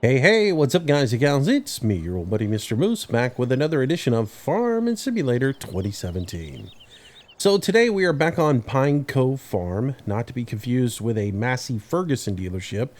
Hey, what's up guys and gals? It's me, your old buddy Mr. Moose, back with another edition of Farm Simulator 2017. So today we are back on Pine Cove Farm, not to be confused with a Massey Ferguson dealership.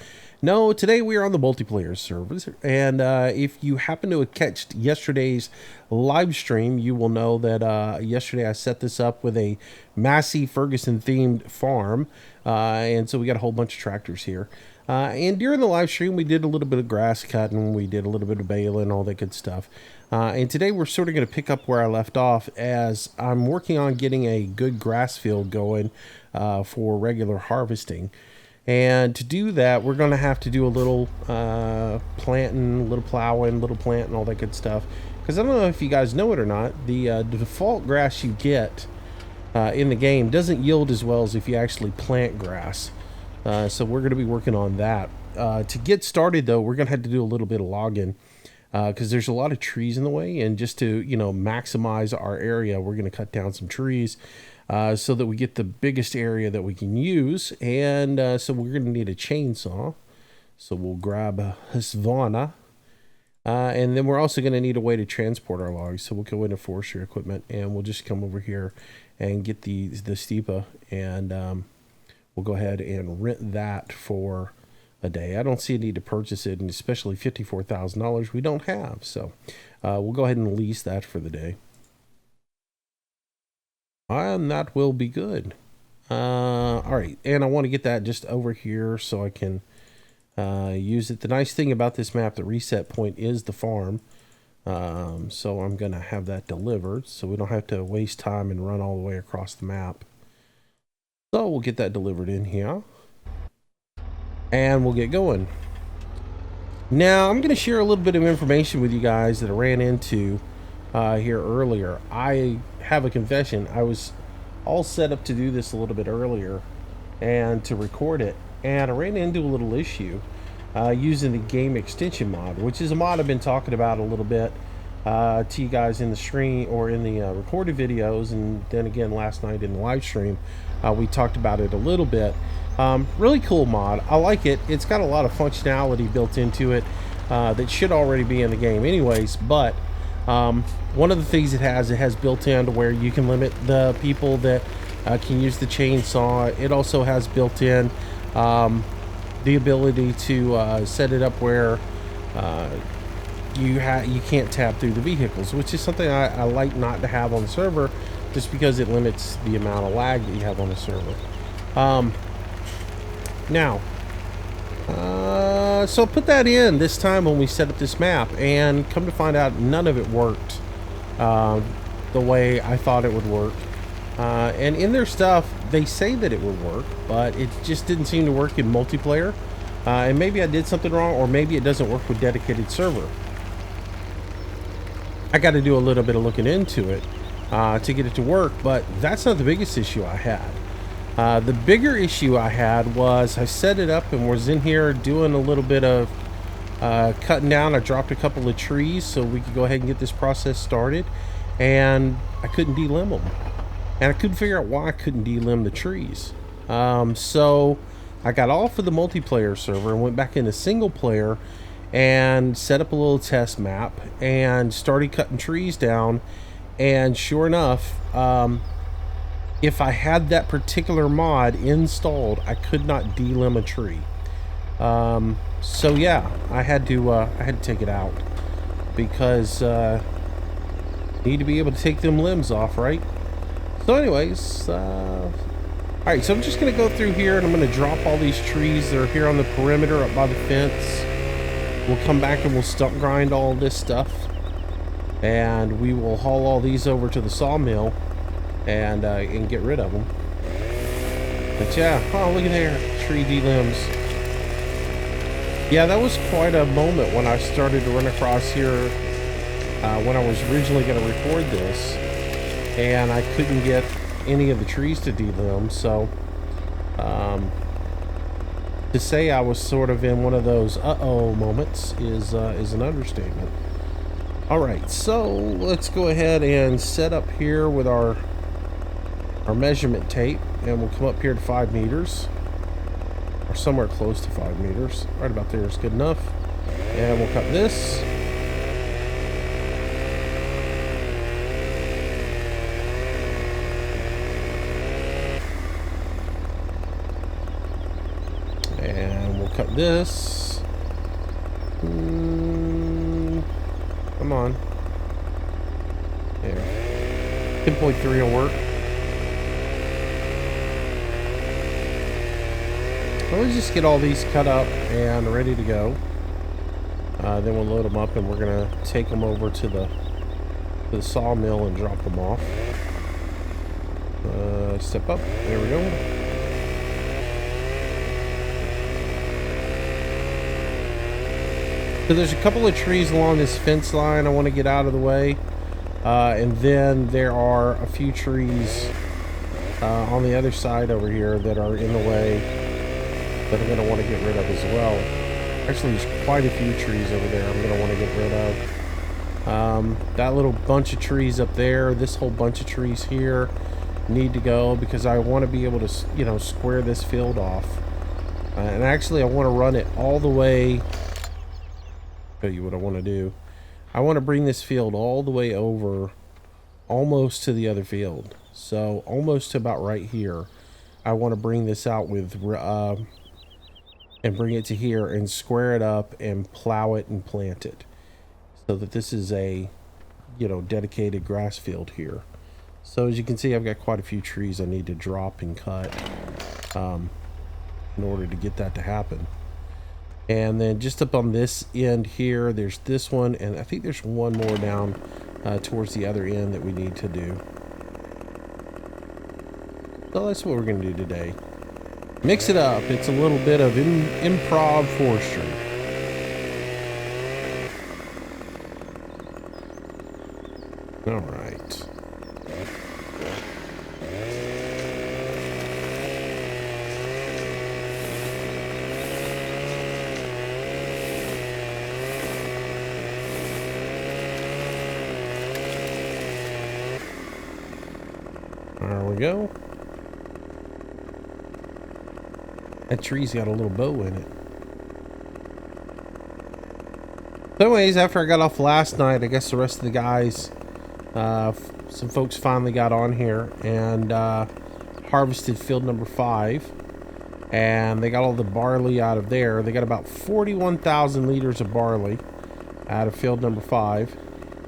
No, today we are on the multiplayer servers, and if you happen to have catched yesterday's live stream, you will know that yesterday I set this up with a Massey Ferguson themed farm, and so we got a whole bunch of tractors here. And during the live stream, we did a little bit of grass cutting, we did a little bit of baling, all that good stuff. And today we're sort of going to pick up where I left off as I'm working on getting a good grass field going for regular harvesting. And to do that, we're going to have to do a little planting, a little plowing, a little planting, all that good stuff. Because I don't know if you guys know it or not, the default grass you get in the game doesn't yield as well as if you actually plant grass. So we're going to be working on that. To get started, though, we're going to have to do a little bit of logging because there's a lot of trees in the way. And just to, maximize our area, we're going to cut down some trees so that we get the biggest area that we can use. And so we're going to need a chainsaw. So we'll grab a Husqvarna. And then we're also going to need a way to transport our logs. So we'll go into forestry equipment and we'll just come over here and get the Steepa and we'll go ahead and rent that for a day. I don't see a need to purchase it, and especially $54,000 we don't have. So we'll go ahead and lease that for the day. And that will be good. All right, and I want to get that just over here so I can use it. The nice thing about this map, the reset point is the farm. So I'm going to have that delivered so we don't have to waste time and run all the way across the map. So we'll get that delivered in here and we'll get going. Now I'm going to share a little bit of information with you guys that I ran into here earlier. I have a confession. I was all set up to do this a little bit earlier and to record it, and I ran into a little issue using the game extension mod, which is a mod I've been talking about a little bit to you guys in the stream or in the recorded videos, and then again last night in the live stream we talked about it a little bit. Really cool mod. I like it. It's got a lot of functionality built into it that should already be in the game anyways, but one of the things it has built in to where you can limit the people that can use the chainsaw. It also has built in the ability to set it up where you can't tap through the vehicles, which is something I like not to have on the server, just because it limits the amount of lag that you have on the server. So I put that in this time when we set up this map, and come to find out none of it worked the way I thought it would work. And in their stuff, they say that it would work, but it just didn't seem to work in multiplayer. And maybe I did something wrong, or maybe it doesn't work with dedicated server. I got to do a little bit of looking into it to get it to work, but that's not the biggest issue I had. The bigger issue I had was I set it up and was in here doing a little bit of cutting down. I dropped a couple of trees so we could go ahead and get this process started, and I couldn't delimb them. And I couldn't figure out why I couldn't delimb the trees. So I got off of the multiplayer server and went back into single player and set up a little test map and started cutting trees down. And sure enough, if I had that particular mod installed, I could not delimb a tree. So yeah, I had to take it out because need to be able to take them limbs off, right? So anyways, all right, so I'm just gonna go through here and I'm gonna drop all these trees that are here on the perimeter up by the fence. We'll come back and we'll stump grind all this stuff, and we will haul all these over to the sawmill and get rid of them. But yeah, oh look at there, tree delimbs. Yeah, that was quite a moment when I started to run across here when I was originally going to record this, and I couldn't get any of the trees to delimb. So to say I was sort of in one of those uh-oh moments is an understatement. All right, so let's go ahead and set up here with our measurement tape, and we'll come up here to 5 meters, or somewhere close to 5 meters. Right about there is good enough. And we'll cut this. And we'll cut this. Come on. There. 10.3 will work. Let's just get all these cut up and ready to go. Then we'll load them up and we're gonna take them over to the sawmill and drop them off. Step up. There we go. So there's a couple of trees along this fence line I want to get out of the way. And then there are a few trees on the other side over here that are in the way that I'm going to want to get rid of as well. Actually, there's quite a few trees over there I'm going to want to get rid of. That little bunch of trees up there, this whole bunch of trees here need to go because I want to be able to, you know, square this field off. And actually, I want to run it all the way. Show you what I want to do. I want to bring this field all the way over almost to the other field. So almost to about right here. I want to bring this out with and bring it to here and square it up and plow it and plant it so that this is a, you know, dedicated grass field here. So as you can see, I've got quite a few trees I need to drop and cut in order to get that to happen. And then just up on this end here, there's this one, and I think there's one more down towards the other end that we need to do. So that's what we're going to do today. Mix it up. It's a little bit of improv forestry. All right. There we go. That tree's got a little bow in it. So anyways, after I got off last night, I guess the rest of the guys, some folks finally got on here and harvested field number 5. And they got all the barley out of there. They got about 41,000 liters of barley out of field number 5.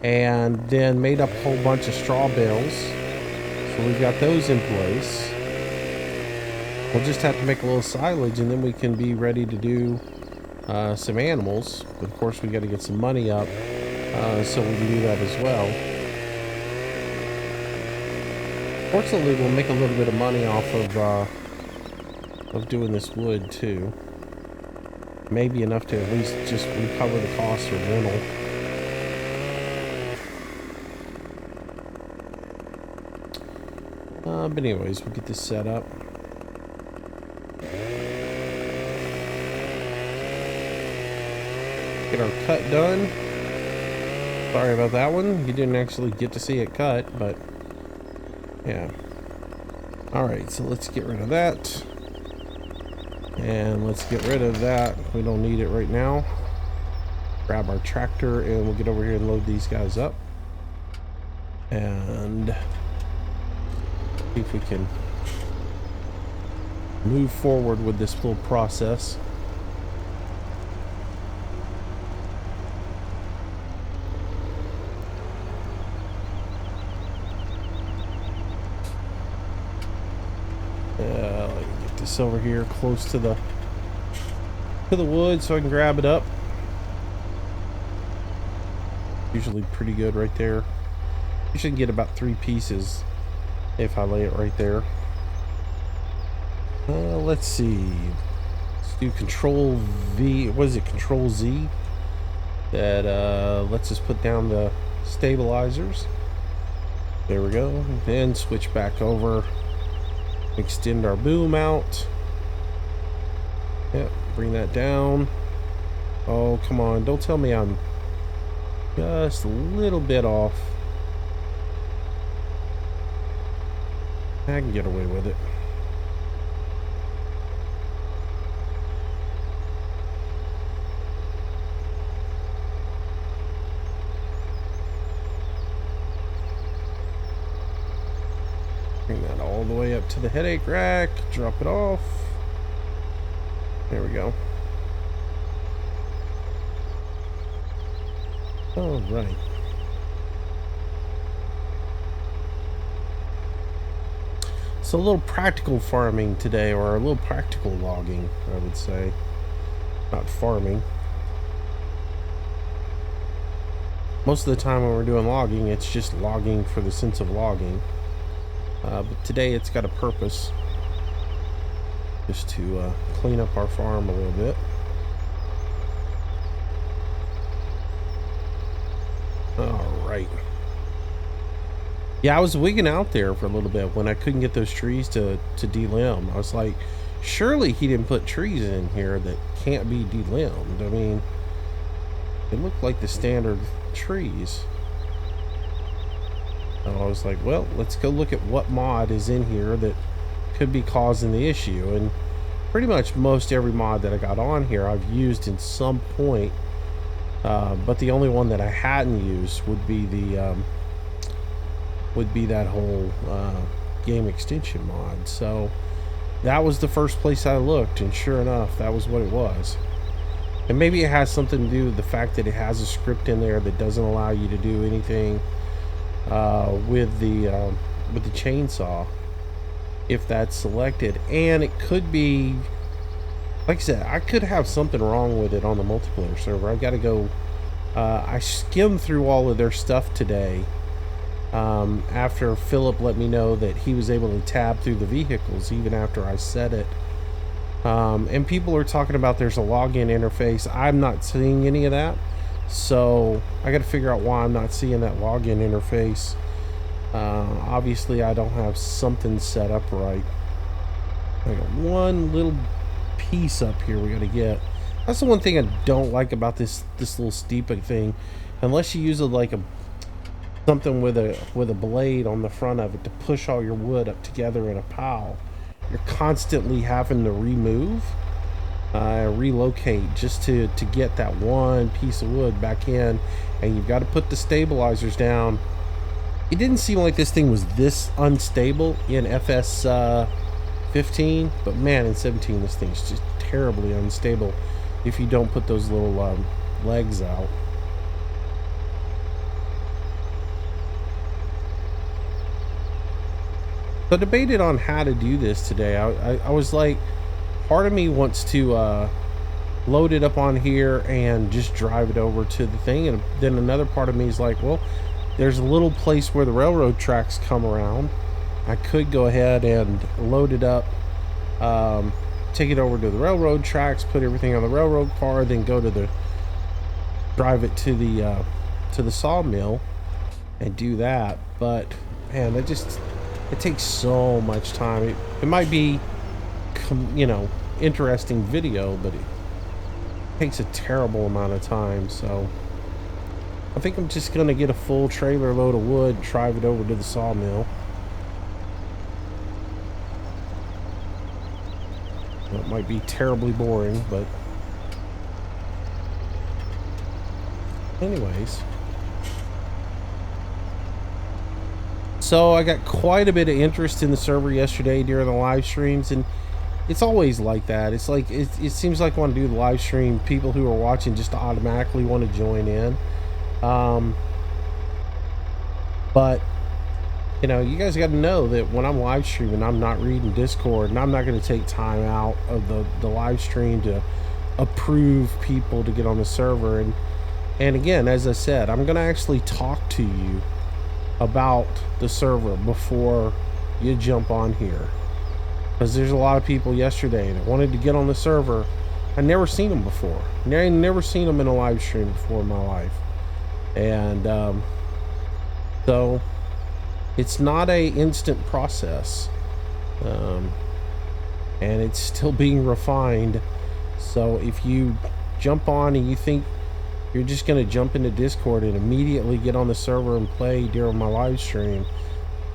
And then made up a whole bunch of straw bales. So we've got those in place. We'll just have to make a little silage and then we can be ready to do some animals. But of course we got to get some money up so we can do that as well. Fortunately, we'll make a little bit of money off of doing this wood too. Maybe enough to at least just recover the cost of rental. But anyways, we'll get this set up. Get our cut done. Sorry about that one. You didn't actually get to see it cut, but yeah. Alright, so let's get rid of that. And let's get rid of that. We don't need it right now. Grab our tractor and we'll get over here and load these guys up. And see if we can move forward with this little process. Let me get this over here close to the wood so I can grab it up. Usually pretty good right there. You should get about 3 pieces if I lay it right there. Let's see. Let's do Control V. What is it? Control Z. That lets us put down the stabilizers. There we go. Then switch back over. Extend our boom out. Yep. Bring that down. Oh, come on. Don't tell me I'm just a little bit off. I can get away with it. Bring that all the way up to the headache rack. Drop it off. There we go. All right. So a little practical farming today, or a little practical logging, I would say. Not farming. Most of the time when we're doing logging, it's just logging for the sense of logging. But today it's got a purpose. Just to clean up our farm a little bit. Alright. Yeah, I was wigging out there for a little bit when I couldn't get those trees to delimb. I was like, surely he didn't put trees in here that can't be delimbed. I mean, it looked like the standard trees. And I was like, well, let's go look at what mod is in here that could be causing the issue. And pretty much most every mod that I got on here I've used in some point. But the only one that I hadn't used would be that whole game extension mod. So that was the first place I looked, and sure enough, that was what it was. And maybe it has something to do with the fact that it has a script in there that doesn't allow you to do anything with the chainsaw if that's selected. And it could be, like I said, I could have something wrong with it on the multiplayer server. I've got to go. I skimmed through all of their stuff today after Philip let me know that he was able to tab through the vehicles even after I said it. And people are talking about there's a login interface. I'm not seeing any of that, so I got to figure out why I'm not seeing that login interface. Obviously I don't have something set up right. I got one little piece up here we got to get. That's the one thing I don't like about this little steepa thing. Unless you use something with a blade on the front of it to push all your wood up together in a pile, you're constantly having to remove, relocate just to get that one piece of wood back in, and you've got to put the stabilizers down. It didn't seem like this thing was this unstable in FS 15, but man, in 17 this thing's just terribly unstable if you don't put those little legs out. So I debated on how to do this today. I was like, part of me wants to load it up on here and just drive it over to the thing, and then another part of me is like, well, there's a little place where the railroad tracks come around. I could go ahead and load it up, take it over to the railroad tracks, put everything on the railroad car, then go to drive it to the sawmill and do that. But man, it takes so much time. It might be, interesting video, but it takes a terrible amount of time. So I think I'm just gonna get a full trailer load of wood and drive it over to the sawmill. It might be terribly boring, but anyways. So I got quite a bit of interest in the server yesterday during the live streams, and it's always like that. It's like it seems like when I do the live stream, people who are watching just automatically want to join in. But you guys got to know that when I'm live streaming, I'm not reading Discord, and I'm not going to take time out of the live stream to approve people to get on the server. And again, as I said, I'm going to actually talk to you about the server before you jump on here, because there's a lot of people yesterday that wanted to get on the server. I'd never seen them before. I never seen them in a live stream before in my life. And so it's not a instant process, and it's still being refined. So if you jump on and you think you're just going to jump into Discord and immediately get on the server and play during my live stream,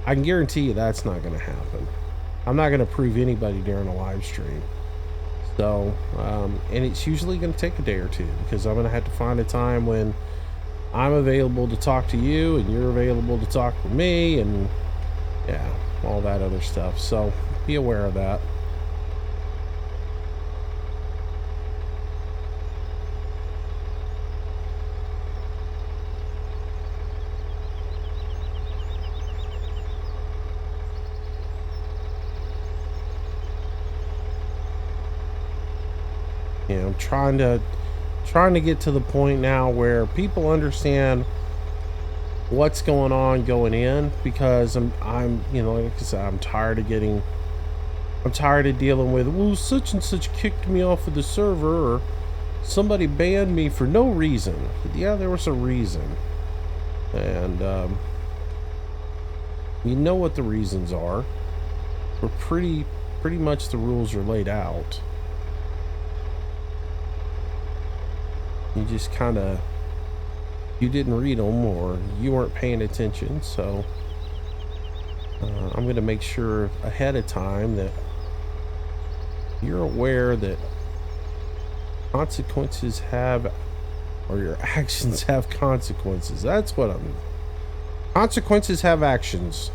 I can guarantee you that's not going to happen. I'm not going to prove anybody during a live stream. So and it's usually going to take a day or two, because I'm going to have to find a time when I'm available to talk to you and you're available to talk with me, and Yeah, all that other stuff. So be aware of that. You know, trying to get to the point now where people understand what's going on going in, because I'm you know, like I said, I'm tired of dealing with, well, such and such kicked me off of the server, or somebody banned me for no reason. Yeah, there was a reason, and you know what the reasons are. We're pretty much the rules are laid out. You just kind of, you didn't read them, or you weren't paying attention. So I'm going to make sure ahead of time that you're aware that consequences have, or your actions have consequences. That's what I'm, consequences have actions.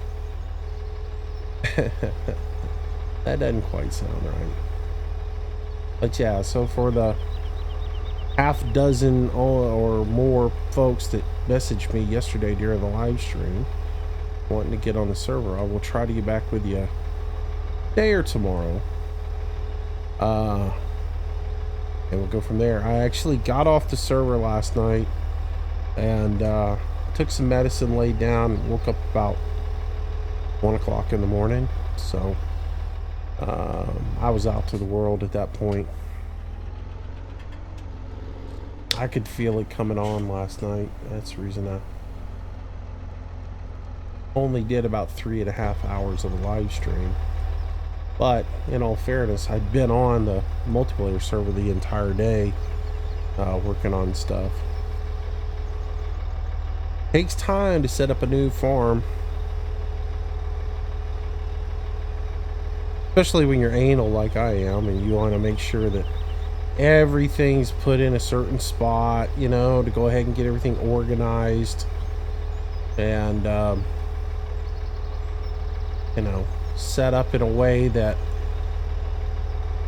That doesn't quite sound right. But yeah, so for the half dozen or more folks that messaged me yesterday during the live stream wanting to get on the server, I will try to get back with you today or tomorrow. And we'll go from there. I actually got off the server last night and took some medicine, laid down, woke up about 1 o'clock in the morning. So I was out to the world at that point. I could feel it coming on last night. That's the reason I only did about 3.5 hours of a live stream. But in all fairness, I'd been on the multiplayer server the entire day, working on stuff. Takes time to set up a new farm, especially when you're anal like I am, and you want to make sure that everything's put in a certain spot, you know, to go ahead and get everything organized, and you know, set up in a way that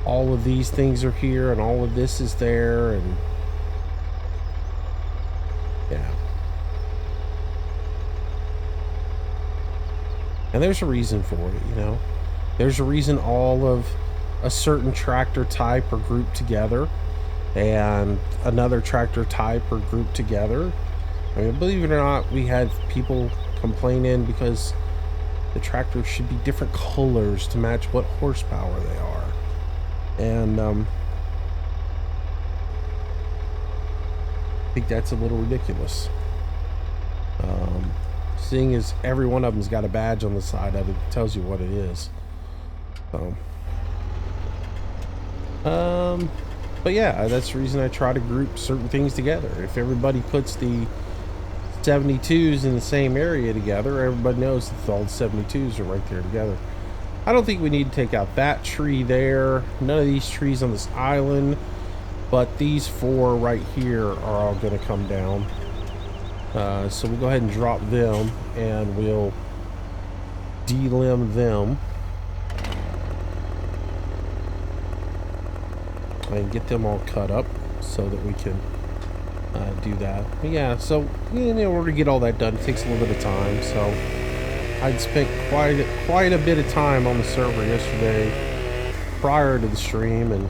all of these things are here and all of this is there. And yeah, and there's a reason for it, you know. There's a reason all of a certain tractor type are grouped together and another tractor type are grouped together. I mean, believe it or not, we had people complaining because the tractors should be different colors to match what horsepower they are. And I think that's a little ridiculous. Seeing as every one of them's got a badge on the side of it, it tells you what it is. So but yeah, that's the reason I try to group certain things together. If everybody puts the 72s in the same area together, everybody knows that all the 72s are right there together. I don't think we need to take out that tree there, none of these trees on this island, but these 4 right here are all going to come down. So we'll go ahead and drop them, and we'll delimb them and get them all cut up so that we can do that. But yeah, so in order to get all that done, it takes a little bit of time. So I'd spent quite a bit of time on the server yesterday prior to the stream, and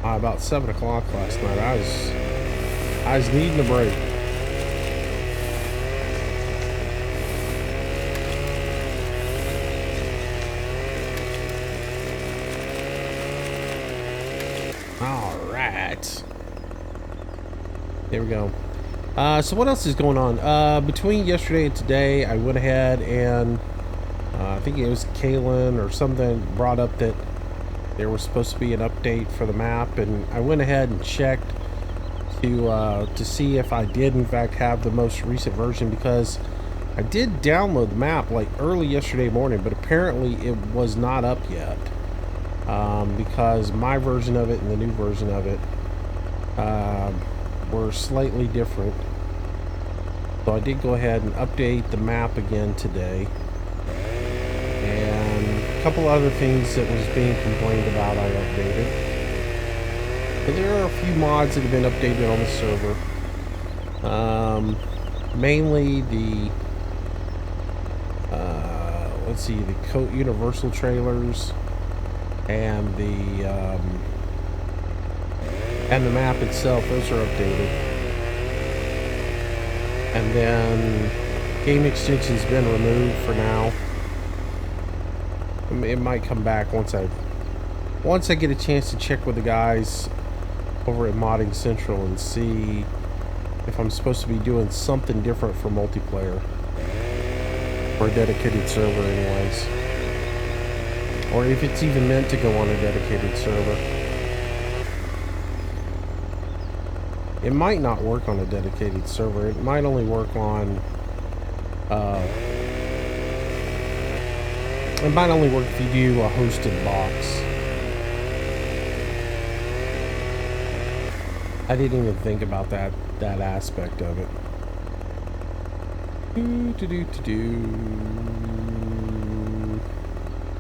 about 7 o'clock last night I was needing a break. All right, there we go. So what else is going on? Between yesterday and today, I went ahead and I think it was Kaylin or something brought up that there was supposed to be an update for the map, and I went ahead and checked to see if I did in fact have the most recent version, because I did download the map like early yesterday morning, but apparently it was not up yet, because my version of it and the new version of it were slightly different. So I did go ahead and update the map again today. And a couple other things that was being complained about I updated. But there are a few mods that have been updated on the server. Mainly the let's see, the Coat Universal trailers and the map itself. Those are updated. And then game extension's been removed for now. It might come back once I get a chance to check with the guys over at Modding Central and see if I'm supposed to be doing something different for multiplayer, or a dedicated server anyways, or if it's even meant to go on a dedicated server. It might not work on a dedicated server. It might only work on it might only work if you do a hosted box. I didn't even think about that aspect of it.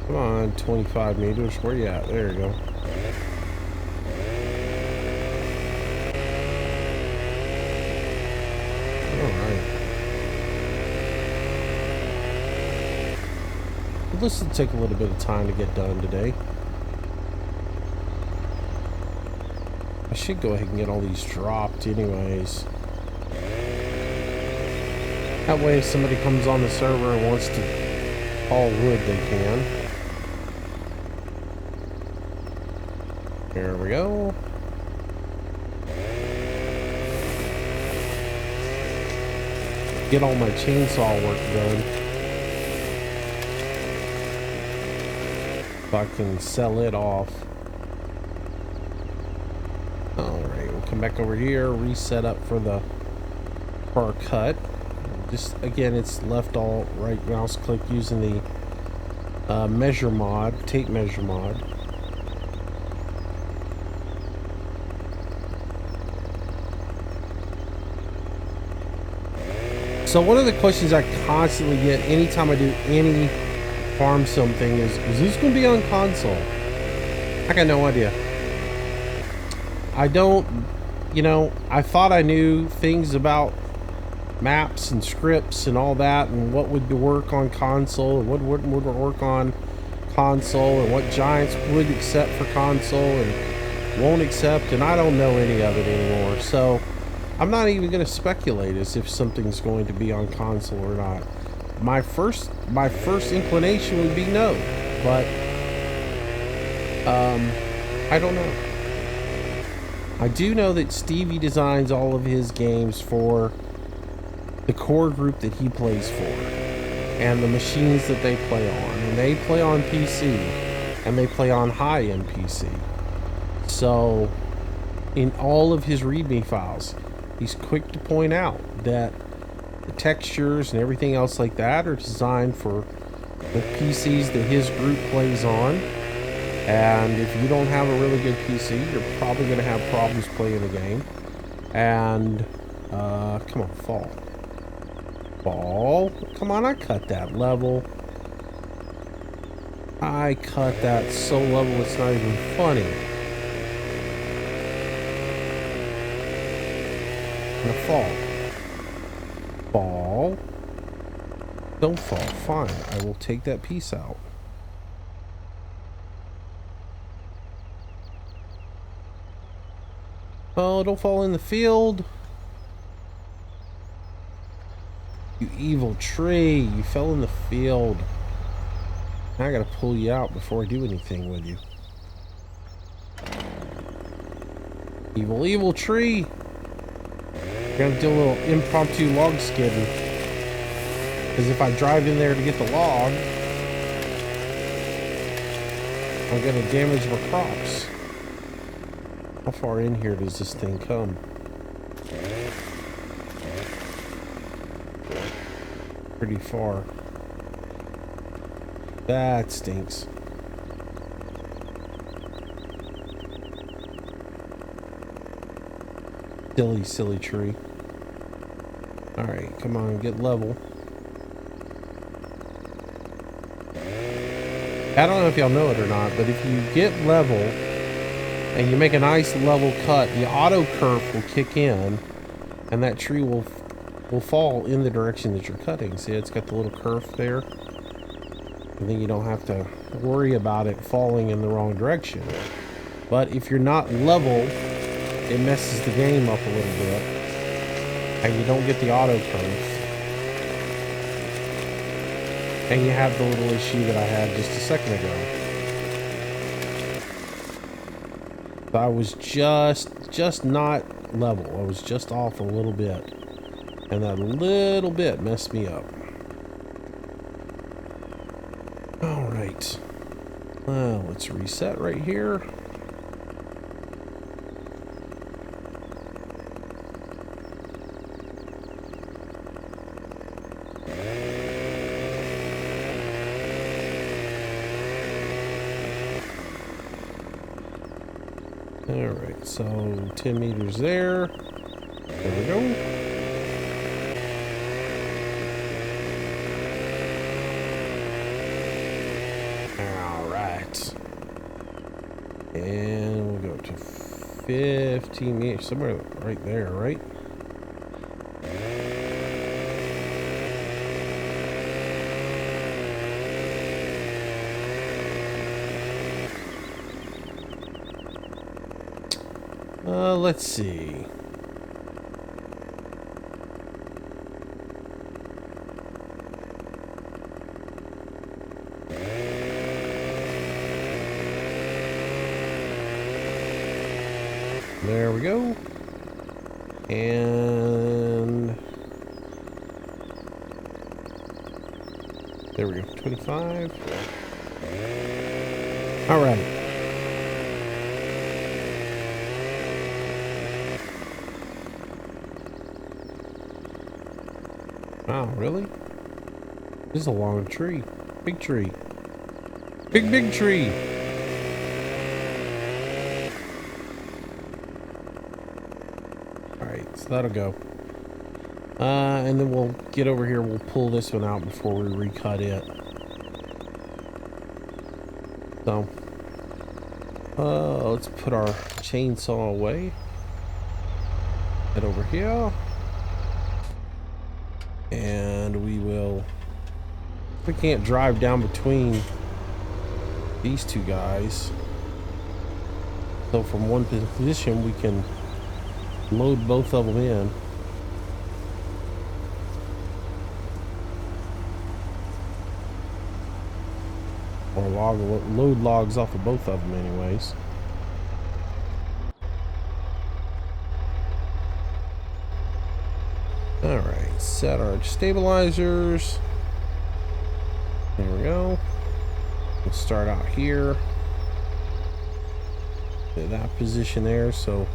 Come on, 25 meters. Where you at? There you go. Alright. Well, this will take a little bit of time to get done today. I should go ahead and get all these dropped anyways. That way if somebody comes on the server and wants to haul wood, they can. There we go. Get all my chainsaw work done, so I can sell it off. Alright, we'll come back over here, reset up for our cut. Just again, it's left all right mouse click using the measure mod, tape measure mod. So one of the questions I constantly get anytime I do any farm something is this going to be on console? I got no idea. I don't, you know, I thought I knew things about maps and scripts and all that, and what would work on console and what wouldn't work on console, and what giants would accept for console and won't accept, and I don't know any of it anymore. So I'm not even going to speculate as if something's going to be on console or not. My first inclination would be no, but I don't know. I do know that Stevie designs all of his games for the core group that he plays for and the machines that they play on, and they play on PC and they play on high-end PC. So in all of his README files, he's quick to point out that the textures and everything else like that are designed for the PCs that his group plays on. And if you don't have a really good PC, you're probably going to have problems playing the game. And come on, fall. Come on, I cut that level. I cut that so level it's not even funny. I'm gonna fall. Don't fall. Fine, I will take that piece out. Oh, don't fall in the field. You evil tree, you fell in the field. Now I gotta pull you out before I do anything with you. Evil, evil tree. Gonna do a little impromptu log skidding. Because if I drive in there to get the log, I'm gonna damage my crops. How far in here does this thing come? Pretty far. That stinks. Silly, silly tree. All right, come on, get level. I don't know if y'all know it or not, but if you get level and you make a nice level cut, the auto kerf will kick in, and that tree will fall in the direction that you're cutting. See, it's got the little kerf there, and then you don't have to worry about it falling in the wrong direction. But if you're not level, it messes the game up a little bit, and you don't get the auto kerf. And you have the little issue that I had just a second ago. So I was just not level. I was just off a little bit. And that little bit messed me up. All right. Well, let's reset right here. Alright, so 10 meters there. There we go. Alright. And we'll go to 15 meters, somewhere right there, right? Let's see. There we go. And there we go. 25. All right. Wow, really? This is a long tree. Big tree. Big tree. Alright, so that'll go. And then we'll get over here. We'll pull this one out before we recut it. So, let's put our chainsaw away. Head over here. And we will, we can't drive down between these two guys, so from one position we can load both of them in. Or load logs off of both of them anyways. Alright, set our stabilizers. There we go. We'll start out here. At that position there, so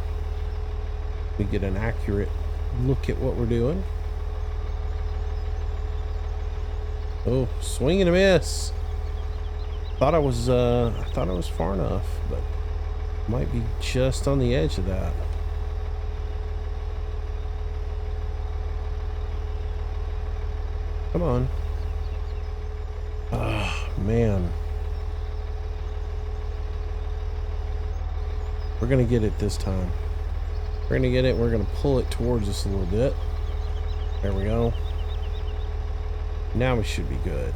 we get an accurate look at what we're doing. Oh, swing and a miss. Thought I was far enough, but might be just on the edge of that. Come on. Oh, man. We're going to get it this time. We're going to get it. We're going to pull it towards us a little bit. There we go. Now we should be good.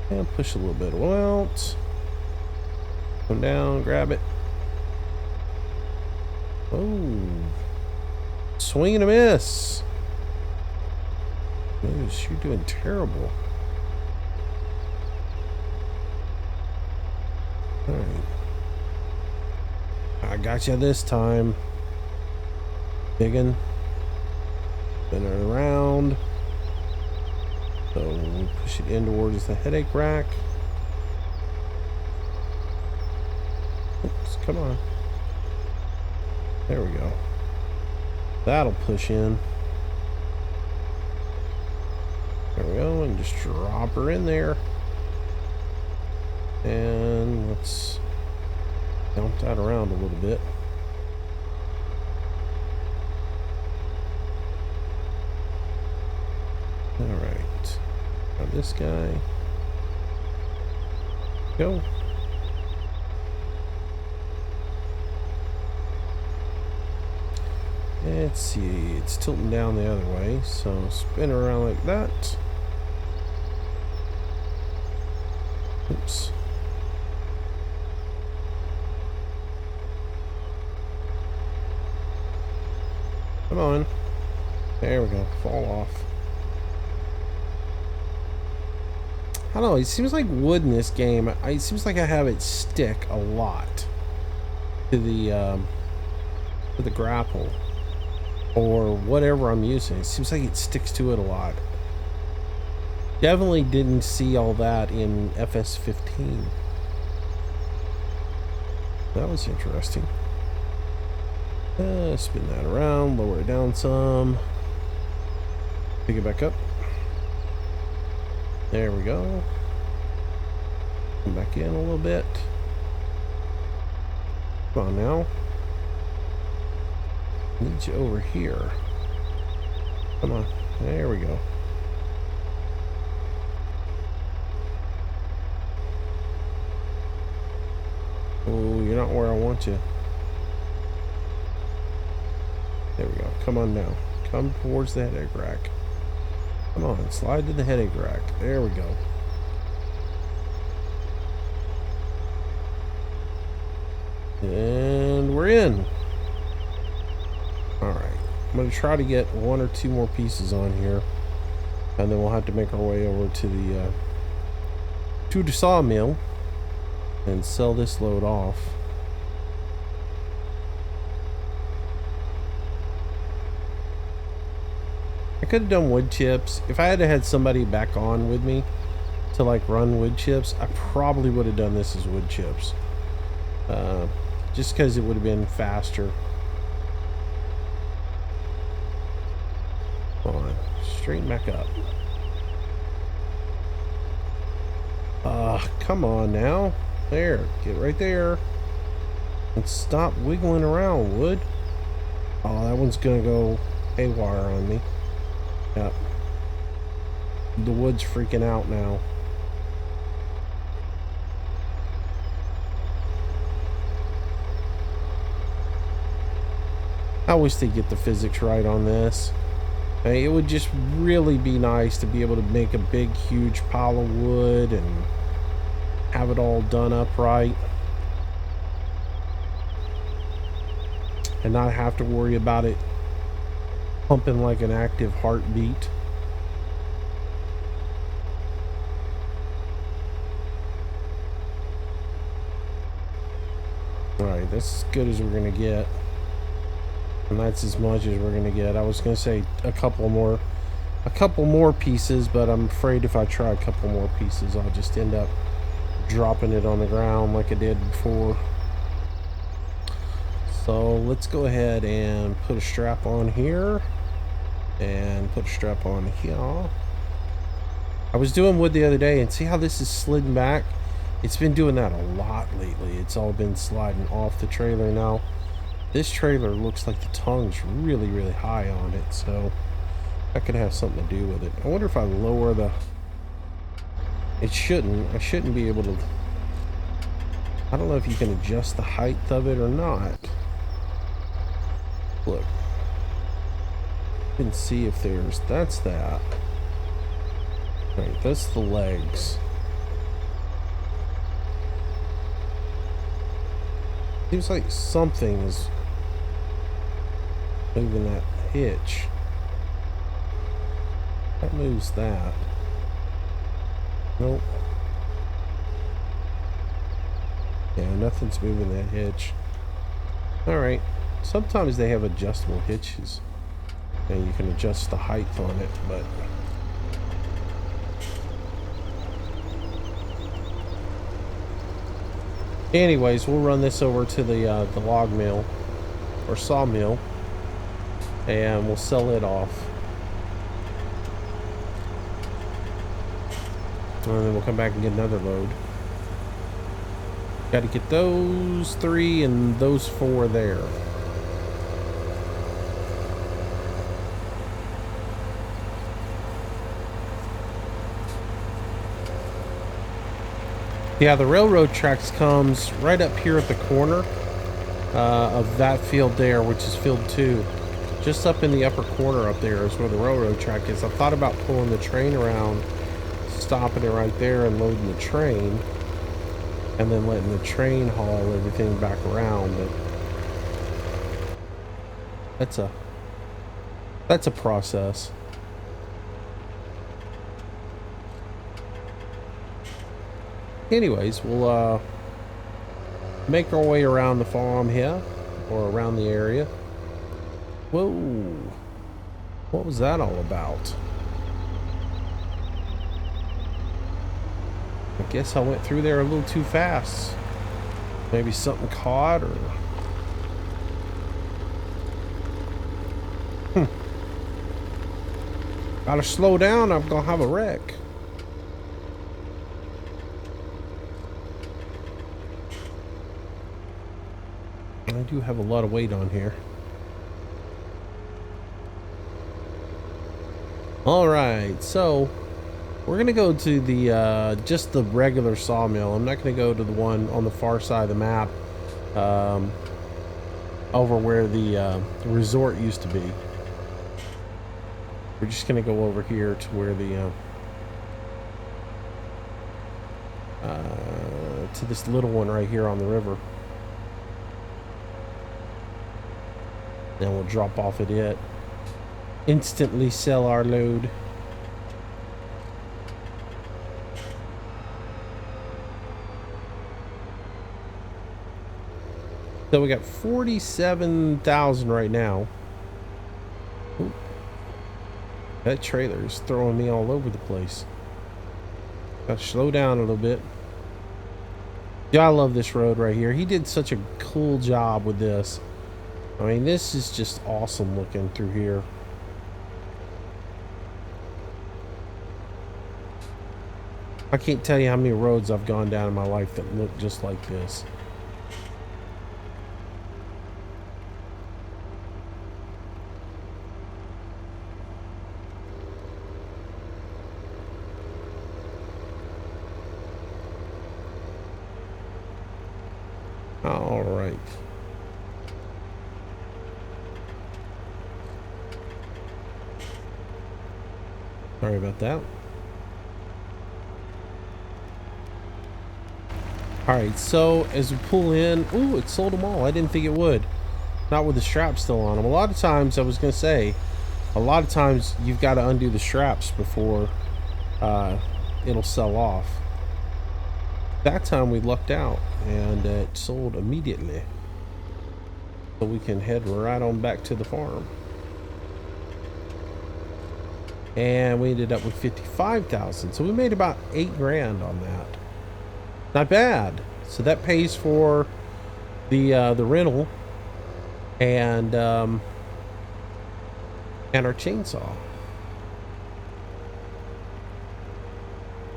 And push a little bit of oil out. Come down, grab it. Oh. Swing and a miss. Moose, you're doing terrible. Alright. I got you this time. Digging. Spin it around. So we'll push it in towards the headache rack. Oops, come on. There we go. That'll push in. There we go, and just drop her in there. And let's dump that around a little bit. All right. Now this guy. Go. Let's see. It's tilting down the other way, so spin around like that. Oops. Come on. There we go. Fall off. I don't know. It seems like wood in this game. It seems like I have it stick a lot to the grapple or whatever I'm using. It seems like it sticks to it a lot. Definitely didn't see all that in FS15. That was interesting. Spin that around, lower it down some. Pick it back up. There we go. Come back in a little bit. Come on now. Need you over here. Come on. There we go. Oh, you're not where I want you. There we go. Come on now. Come towards the headache rack. Come on, slide to the headache rack. There we go. And we're in. Alright. I'm going to try to get one or two more pieces on here. And then we'll have to make our way over to the sawmill and sell this load off. I could have done wood chips. If I had had somebody back on with me to like run wood chips, I probably would have done this as wood chips. Just because it would have been faster. Come on, straighten back up. Come on now. There, get right there. And stop wiggling around, wood. Oh, that one's gonna go haywire on me. Yep. The wood's freaking out now. I wish they'd get the physics right on this. I mean, it would just really be nice to be able to make a big, huge pile of wood and have it all done up right. And not have to worry about it pumping like an active heartbeat. Alright, that's as good as we're gonna get. And that's as much as we're gonna get. I was gonna say a couple more pieces, but I'm afraid if I try a couple more pieces, I'll just end up dropping it on the ground like I did before. So let's go ahead and put a strap on here and put a strap on here. I was doing wood the other day and see how this is sliding back. It's been doing that a lot lately. It's all been sliding off the trailer now. This trailer looks like the tongue's really, really high on it, so that could have something to do with it. I wonder if I lower the... I shouldn't be able to... I don't know if you can adjust the height of it or not. Look. You can see if there's... That's that. Right, that's the legs. Seems like something is moving that hitch. That moves that. Nope. Yeah, nothing's moving that hitch. Alright. Sometimes they have adjustable hitches. And you can adjust the height on it, but... Anyways, we'll run this over to the log mill or sawmill, and we'll sell it off. And then we'll come back and get another load. Got to get those 3 and those 4 there. Yeah, the railroad tracks comes right up here at the corner of that field there, which is field 2. Just up in the upper corner up there is where the railroad track is. I thought about pulling the train around, stopping it right there and loading the train, and then letting the train haul everything back around, but that's a process. Anyways, we'll make our way around the farm here, or around the area. Whoa, what was that all about? I guess I went through there a little too fast. Maybe something caught, or gotta slow down, I'm gonna have a wreck. I do have a lot of weight on here. All right, so we're gonna go to the just the regular sawmill. I'm not gonna go to the one on the far side of the map, over where the resort used to be. We're just gonna go over here to where the to this little one right here on the river. Then we'll drop off at it. Instantly sell our load. So we got 47,000 right now. Ooh. That trailer is throwing me all over the place. Gotta slow down a little bit. Yeah, I love this road right here. He did such a cool job with this. I mean, this is just awesome looking through here. I can't tell you how many roads I've gone down in my life that look just like this. All right. Sorry about that. All right, so as we pull in, ooh, it sold them all. I didn't think it would. Not with the straps still on them. A lot of times, I was gonna say, a lot of times you've got to undo the straps before it'll sell off. That time we lucked out and it sold immediately. So we can head right on back to the farm. And we ended up with 55,000. So we made about 8 grand on that. Not bad. So that pays for the rental and our chainsaw.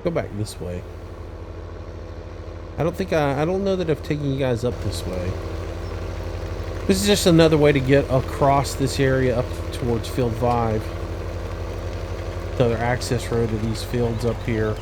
Go back this way. I don't know that I've taken you guys up this way. This is just another way to get across this area up towards field 5. Another access road to these fields up here.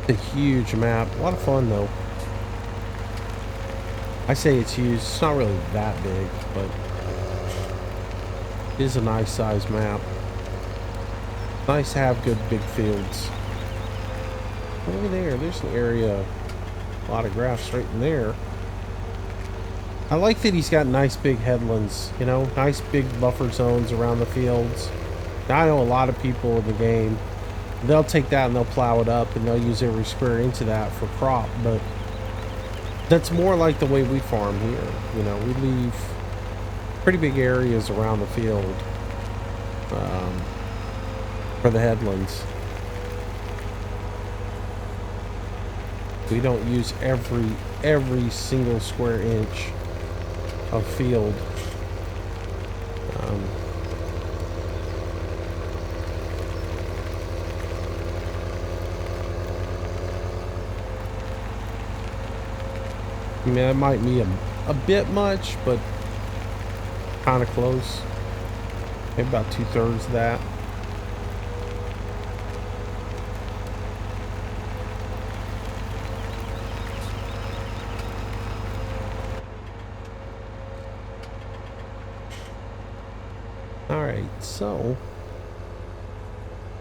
It's a huge map. A lot of fun though. I say it's huge. It's not really that big, but it is a nice sized map. Nice to have good big fields. Over there's an area, a lot of grass right in there. I like that he's got nice big headlands, you know, nice big buffer zones around the fields. Now, I know a lot of people in the game, they'll take that and they'll plow it up and they'll use every square inch of that for crop, but that's more like the way we farm here. You know, we leave pretty big areas around the field for the headlands. We don't use every single square inch of field. I mean, that might be a bit much, but kind of close. Maybe about 2/3 of that. All right, so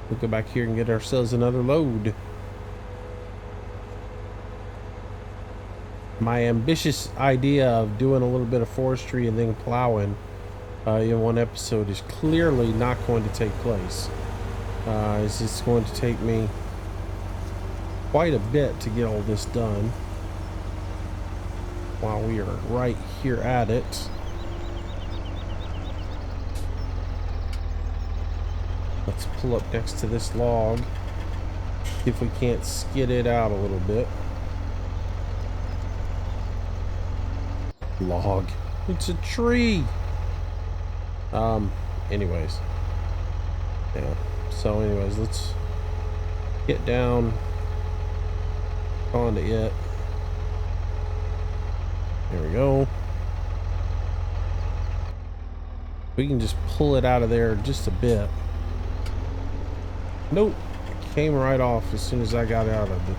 we'll go back here and get ourselves another load. My ambitious idea of doing a little bit of forestry and then plowing in one episode is clearly not going to take place. It's just going to take me quite a bit to get all this done while we are right here at it. Let's pull up next to this log, see if we can't skid it out a little bit. Log. It's a tree. Anyways. Yeah. So anyways, let's get down onto it. There we go. We can just pull it out of there just a bit. Nope. It came right off as soon as I got out of it.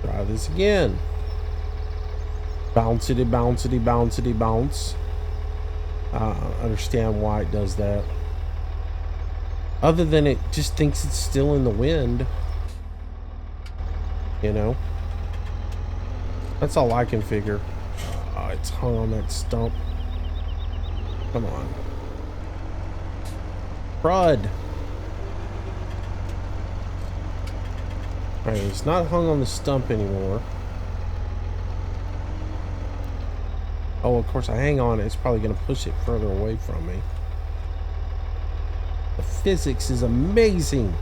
Try this again. Bouncity, bouncity, bouncity, bounce. I don't understand why it does that. Other than it just thinks it's still in the wind. You know? That's all I can figure. It's hung on that stump. Come on. Crud. Alright, it's not hung on the stump anymore. Oh, of course, I hang on it. It's probably going to push it further away from me. The physics is amazing.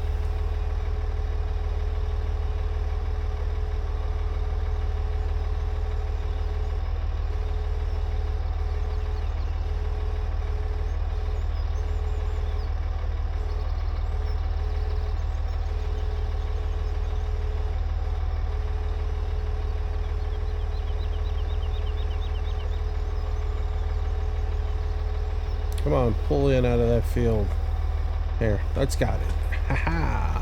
Come on, pull in out of that field. There, that's got it. Haha.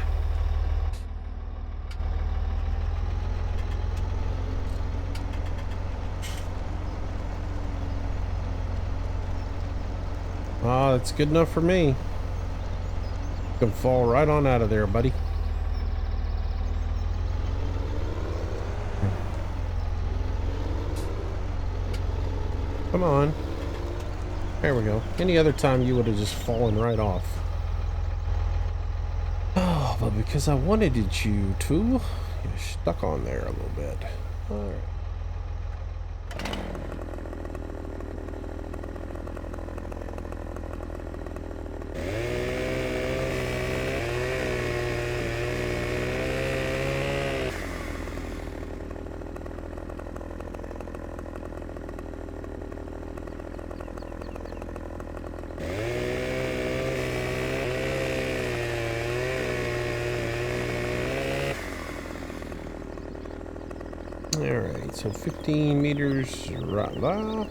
Ah, that's good enough for me. You can fall right on out of there, buddy. Come on. There we go. Any other time you would have just fallen right off. Oh, but because I wanted you to, you're stuck on there a little bit. All right. Alright, so 15 meters right there.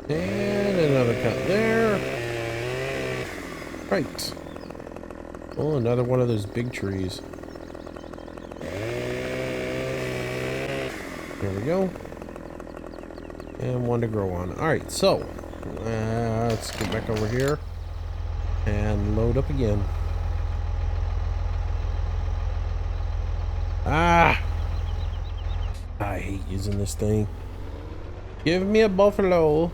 And another cut there. Right. Oh, another one of those big trees. There we go. And one to grow on. Alright, so let's get back over here and load up again. Ah! I hate using this thing. Give me a buffalo.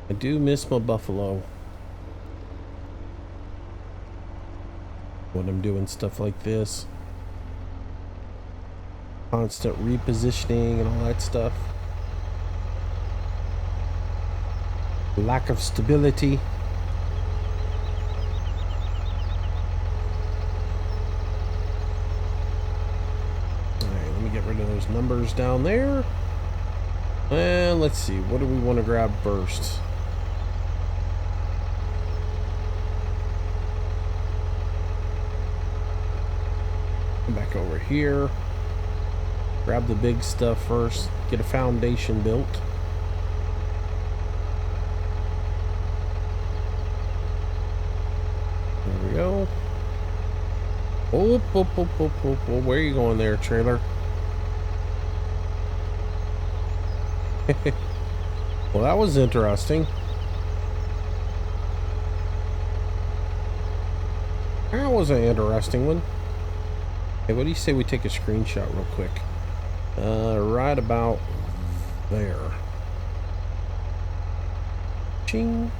I do miss my buffalo when I'm doing stuff like this. Constant repositioning and all that stuff. Lack of stability. Alright, let me get rid of those numbers down there. And let's see, what do we want to grab first? Come back over here. Grab the big stuff first. Get a foundation built. There we go. Oh, where are you going there, trailer? Well, that was interesting. That was an interesting one. Hey, what do you say we take a screenshot real quick? Right about there. Ching.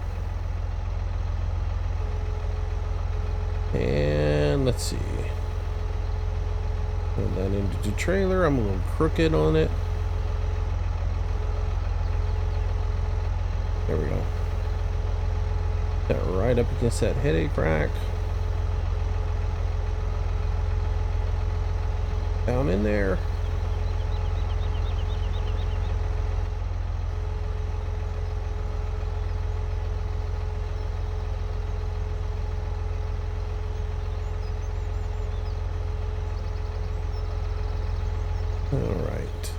And let's see. Put that into the trailer. I'm a little crooked on it. There we go. That right up against that headache rack. Down in there. All right.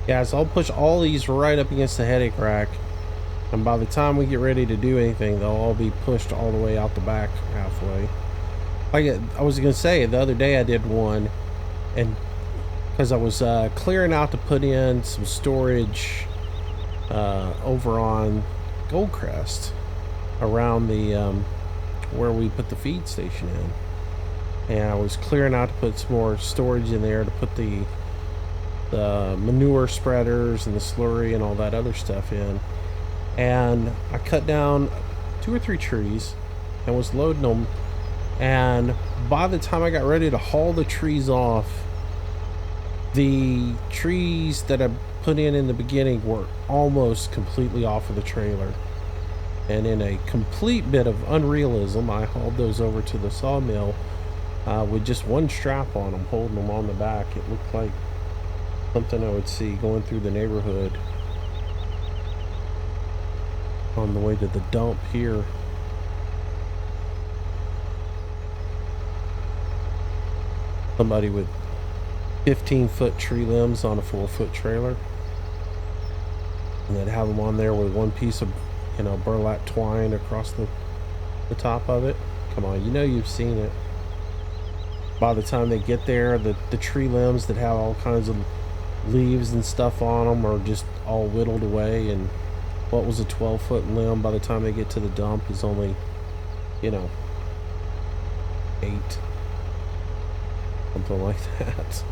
Yeah, so I'll push all these right up against the headache rack, and by the time we get ready to do anything, they'll all be pushed all the way out the back halfway. Like I was gonna say, the other day I did one, and because I was clearing out to put in some storage over on Goldcrest around the where we put the feed station in, and I was clearing out to put some more storage in there to put the manure spreaders and the slurry and all that other stuff in. And I cut down 2 or 3 trees and was loading them, and by the time I got ready to haul the trees off, the trees that I put in the beginning were almost completely off of the trailer, and in a complete bit of unrealism, I hauled those over to the sawmill with just one strap on them, holding them on the back. It looked like something I would see going through the neighborhood on the way to the dump here. Somebody with 15-foot tree limbs on a 4-foot trailer, and they'd have them on there with one piece of, you know, burlap twine across the top of it. Come on, you know you've seen it. By the time they get there, the tree limbs that have all kinds of leaves and stuff on them are just all whittled away, and what was a 12-foot limb by the time they get to the dump is only, you know, 8, something like that.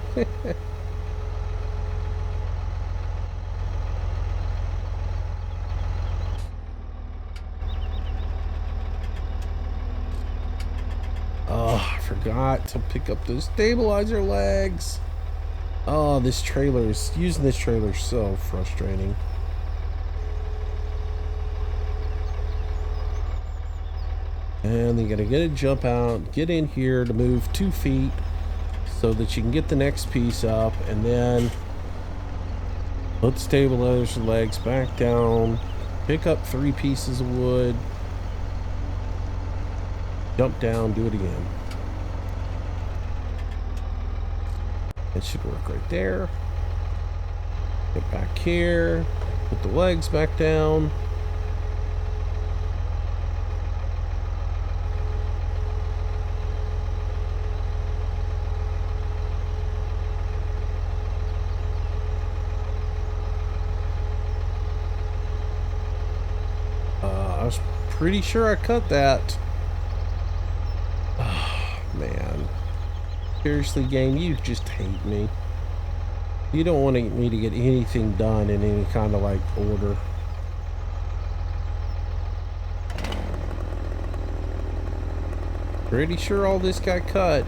Oh, I forgot to pick up those stabilizer legs. Oh, using this trailer is so frustrating. And you gotta get a jump out, get in here to move 2 feet so that you can get the next piece up, and then put the stabilizer legs back down, pick up 3 pieces of wood, jump down, do it again. It should work right there. Get back here, put the legs back down. I was pretty sure I cut that. Oh, man. Seriously, game, you just hate me. You don't want me to get anything done in any kind of like order. Pretty sure all this got cut.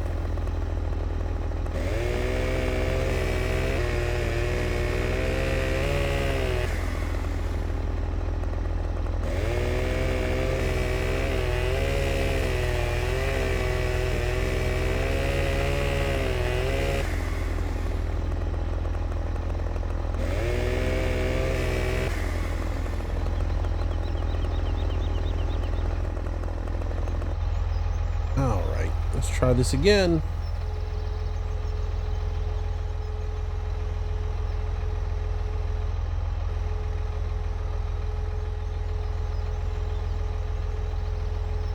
Let's try this again.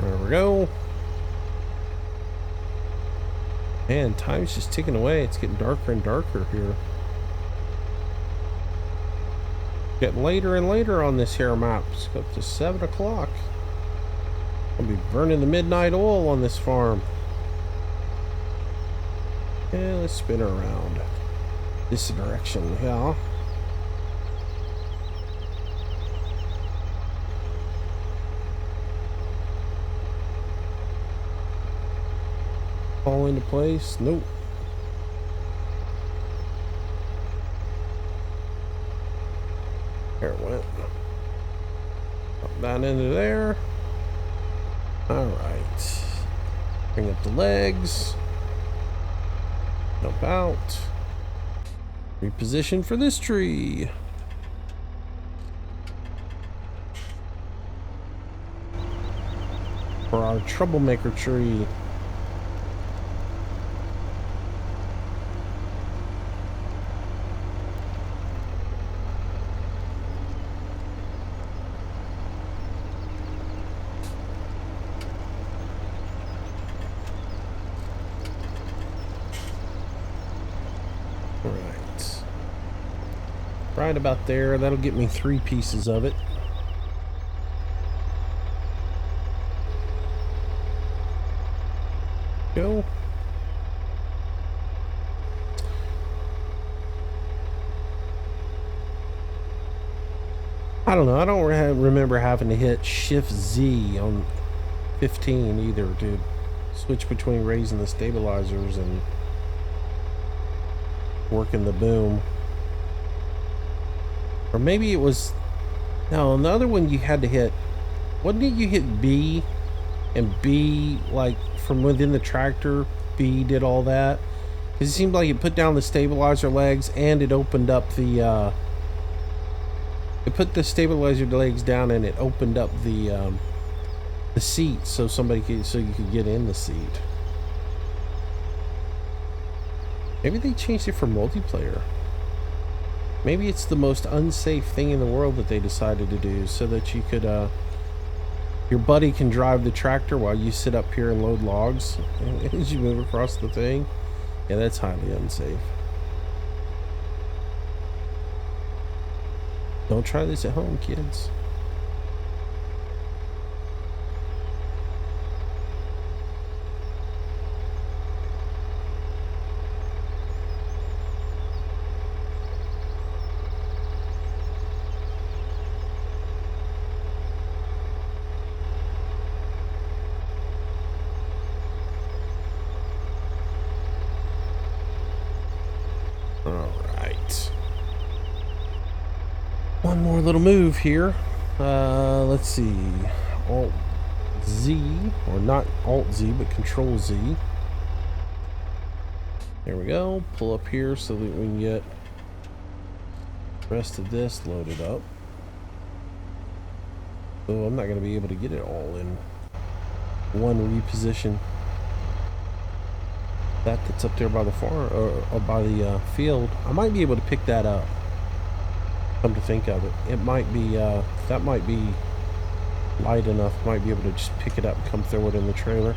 There we go. Man, time's just ticking away. It's getting darker and darker here. Getting later and later on this here map. It's up to 7 o'clock. I'll be burning the midnight oil on this farm. Yeah, let's spin her around this direction, yeah. Fall into place? Nope. There it went. Up down into there. All right. Bring up the legs. Jump out. Reposition for this tree. For our troublemaker tree. Right about there. That'll get me 3 pieces of it. Go. I don't know. I don't remember having to hit Shift Z on 15 either to switch between raising the stabilizers and working the boom. Or maybe it was... No, another one you had to hit... Wasn't it you hit B? And B, like, from within the tractor, B did all that? Because it seemed like it put down the stabilizer legs and it opened up the... It put the stabilizer legs down and it opened up the seat so you could get in the seat. Maybe they changed it for multiplayer. Maybe it's the most unsafe thing in the world that they decided to do so that you could, your buddy can drive the tractor while you sit up here and load logs as you move across the thing. Yeah, that's highly unsafe. Don't try this at home, kids. One more little move here. Let's see. Alt Z, or not Alt Z, but Control Z. There we go. Pull up here so that we can get the rest of this loaded up. So I'm not going to be able to get it all in one reposition. That's up there by the farm, or by the field. I might be able to pick that up. Come to think of it, it might be that might be light enough. Might be able to just pick it up and come throw it in the trailer.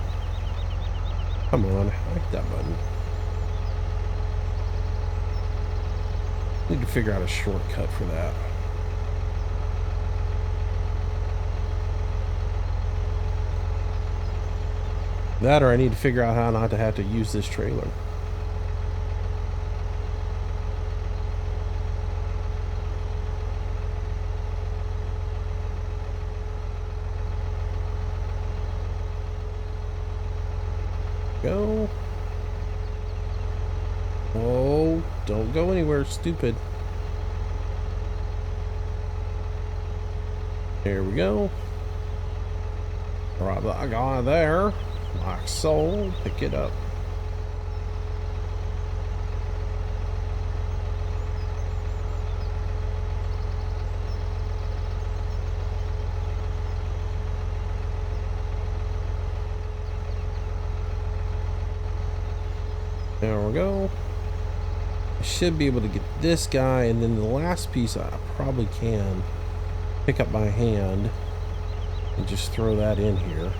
Come on, I like that button. Need to figure out a shortcut for that. That, or I need to figure out how not to have to use this trailer. Oh, don't go anywhere, stupid. There we go. Right, that guy there. Like so. Pick it up. There we go. I should be able to get this guy, and then the last piece I probably can pick up by hand and just throw that in here.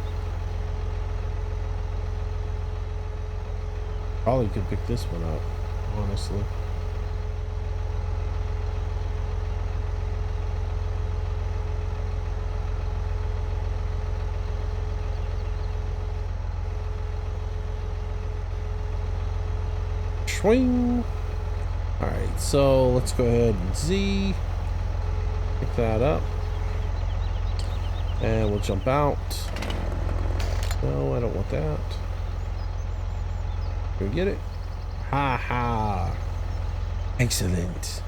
Probably could pick this one up, honestly. Swing. Alright, so let's go ahead and Z. Pick that up. And we'll jump out. No, I don't want that. Can we get it? Ha ha. Excellent.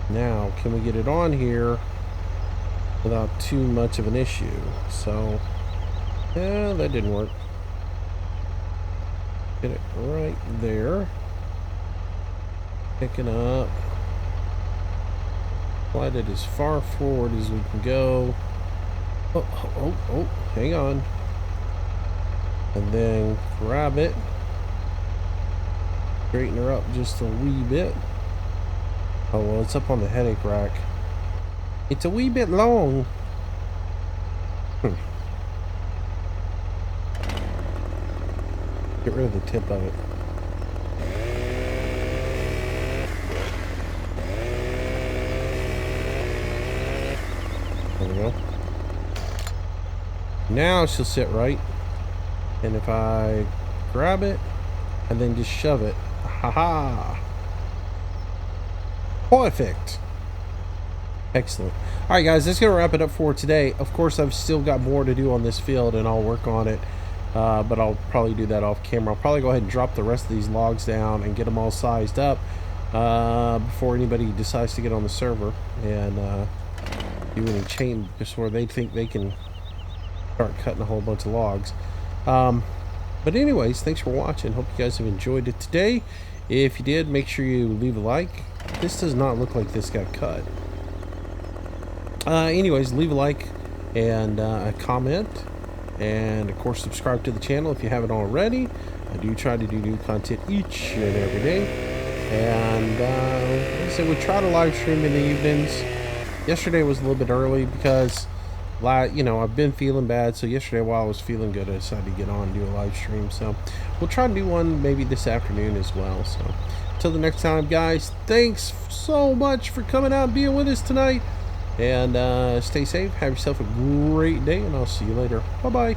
Now, can we get it on here without too much of an issue? So, yeah, that didn't work. Get it right there. Picking up. Slide it as far forward as we can go. Oh, hang on. And then grab it. Straighten her up just a wee bit. Oh, well, it's up on the headache rack. It's a wee bit long. Get rid of the tip of it. There we go. Now she'll sit right. And if I grab it and then just shove it, haha. Perfect. Excellent. All right, guys, that's gonna wrap it up for today. Of course, I've still got more to do on this field, and I'll work on it. But I'll probably do that off camera. I'll probably go ahead and drop the rest of these logs down and get them all sized up before anybody decides to get on the server and do any change, just where they think they can start cutting a whole bunch of logs. But anyways, thanks for watching. Hope you guys have enjoyed it today. If you did, make sure you leave a like. This does not look like this got cut. Anyways, leave a like and a comment. And of course, subscribe to the channel if you haven't already. I do try to do new content each and every day. And like I said, we try to live stream in the evenings. Yesterday was a little bit early because, you know, I've been feeling bad. So yesterday, while I was feeling good, I decided to get on and do a live stream. So we'll try to do one maybe this afternoon as well. So until the next time, guys, thanks so much for coming out and being with us tonight. And stay safe. Have yourself a great day, and I'll see you later. Bye-bye.